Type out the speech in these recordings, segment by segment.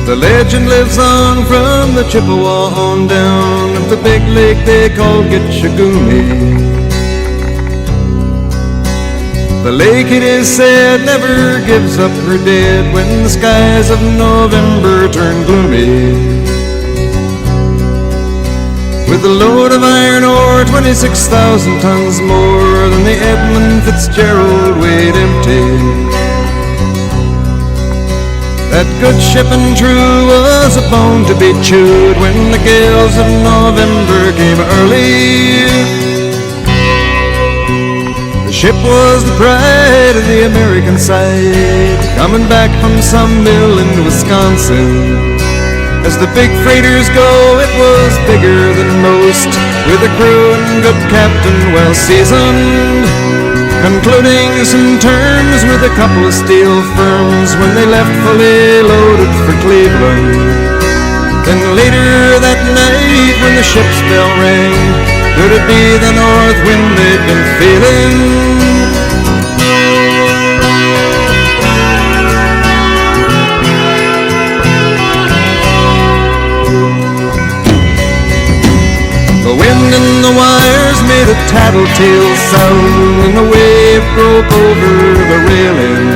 The legend lives on from the Chippewa on down of the big lake they call Gitchagumi. The lake, it is said, never gives up her dead when the skies of November turn gloomy. With a load of iron ore, 26,000 tons more than the Edmund Fitzgerald weighed empty. That good ship and true was a bone to be chewed when the gales of November came early. The ship was the pride of the American side, coming back from some mill in Wisconsin. As the big freighters go, it was bigger than most, with a crew and good captain well seasoned, concluding some terms with a couple of steel firms when they left fully loaded for Cleveland. Then later that night when the ship's bell rang, could it be the north wind they'd been feeling? The wind in the wires made a tattletale sound, and the wave broke over the railing.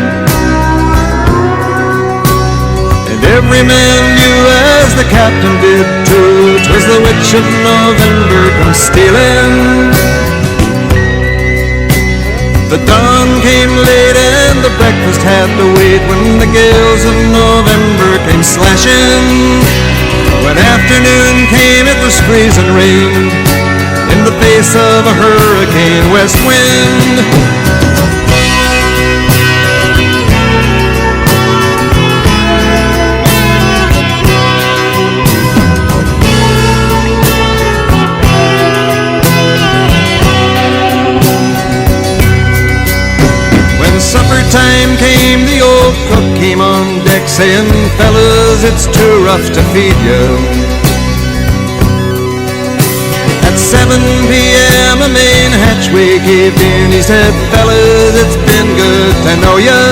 And every man knew, as the captain did too, 'twas the witch of November come stealing. The dawn came late and the breakfast had to wait when the gales of November came slashing. When afternoon came, it was freezing rain in the face of a hurricane west wind. When supper time came, the old cook came on deck saying, "Fellas, it's too rough to feed you." At 7 p.m. a main hatchway caved in. He said, "Fellas, it's been good to know you."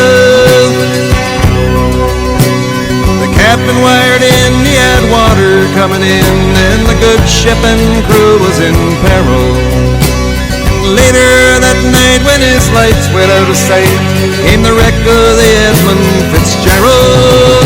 The captain wired in, he had water coming in, and the good ship and crew was in peril. Later that night when his lights went out of sight, came the wreck of the Edmund Fitzgerald.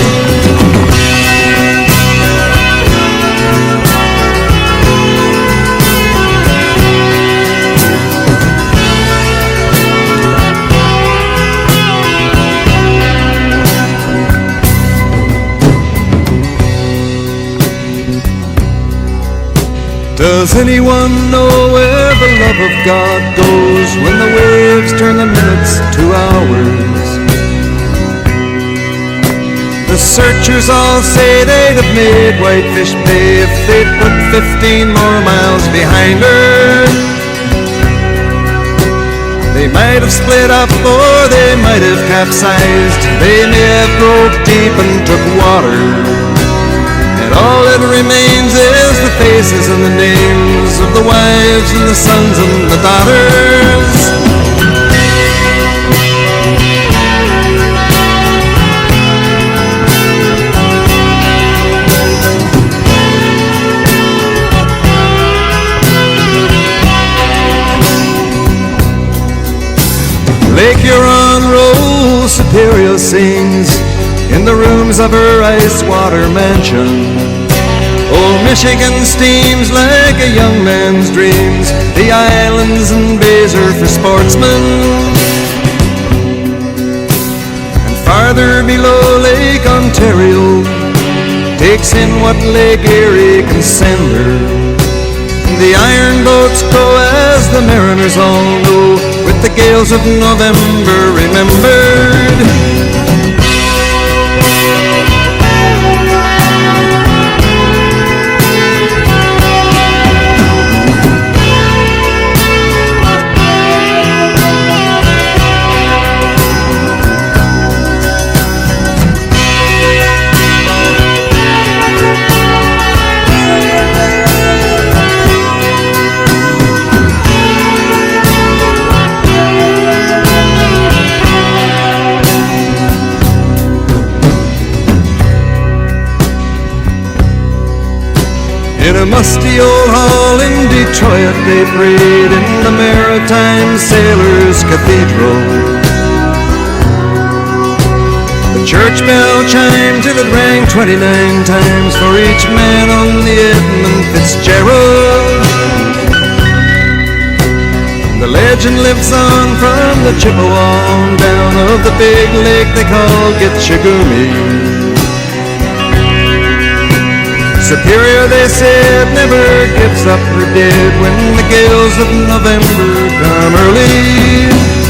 Does anyone know where the love of God goes when the waves turn the minutes to hours? The searchers all say they'd have made Whitefish Bay if they'd put 15 more miles behind her. They might have split up or they might have capsized. They may have broke deep and took water. And all that remains is the faces and the names of the wives and the sons and the daughters. Lake Huron rolls, Superior sings in the rooms of her ice water mansion. Old Michigan steams like a young man's dreams. The islands and bays are for sportsmen. And farther below, Lake Ontario takes in what Lake Erie can send her. The iron boats go, as the mariners all know, with the gales of November remembered. musty old hall in Detroit they prayed in the Maritime Sailors' Cathedral. The church bell chimed till it rang 29 times for each man on the Edmund Fitzgerald. The legend lives on from the Chippewa on down of the big lake they call Gitchagumi. Superior, they said, never gives up her dead when the gales of November come early.